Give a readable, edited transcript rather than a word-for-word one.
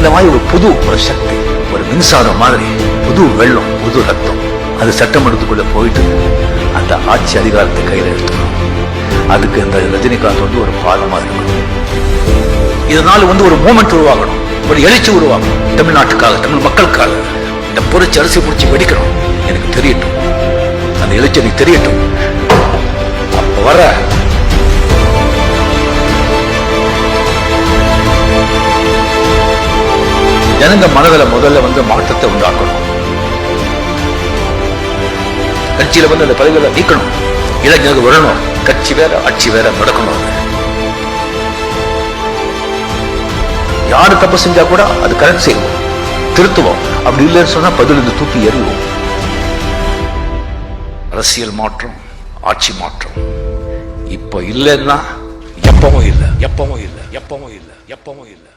இந்த மாதிரி ஒரு புது ஒரு சக்தி, ஒரு மின்சாரம் மாதிரி, புது வெள்ளம், புது ரத்தம், அது சட்டமன்றத்துக்குள்ள போயிட்டு அந்த ஆட்சி அதிகாரத்தை கையில் எடுத்துக்கணும். அதுக்கு இந்த ரஜினிகாந்த் ஒரு பாலமா இருக்கணும். இதனால ஒரு மூமெண்ட் உருவாகணும், ஒரு எழுச்சி உருவாகணும். தமிழ்நாட்டுக்காக, தமிழ் மக்களுக்காக இந்த புரட்சி அரிசி பிடிச்சி வெடிக்கணும். எனக்கு தெரியட்டும், அந்த எழுச்சி எனக்கு தெரியட்டும். அப்ப வர ஜனங்க மனதில் முதல்ல மாற்றத்தை உண்டாக்கணும். கட்சியில அந்த பதவிகளை நீக்கணும், இளைஞர்கள் வரணும். கட்சி வேற ஆட்சி வேற நடக்கணும். யாரு தப்பு செஞ்சா கூட அது கரெக்ட் செய்வோம், திருத்துவோம். அப்படி இல்லைன்னு சொன்னா பதிலிருந்து தூக்கி எறிவோம். அரசியல் மாற்றம், ஆட்சி மாற்றம் இப்ப இல்லைன்னா எப்பவும் இல்லை, எப்பவும் இல்லை, எப்பவும் இல்லை, எப்பவும் இல்லை.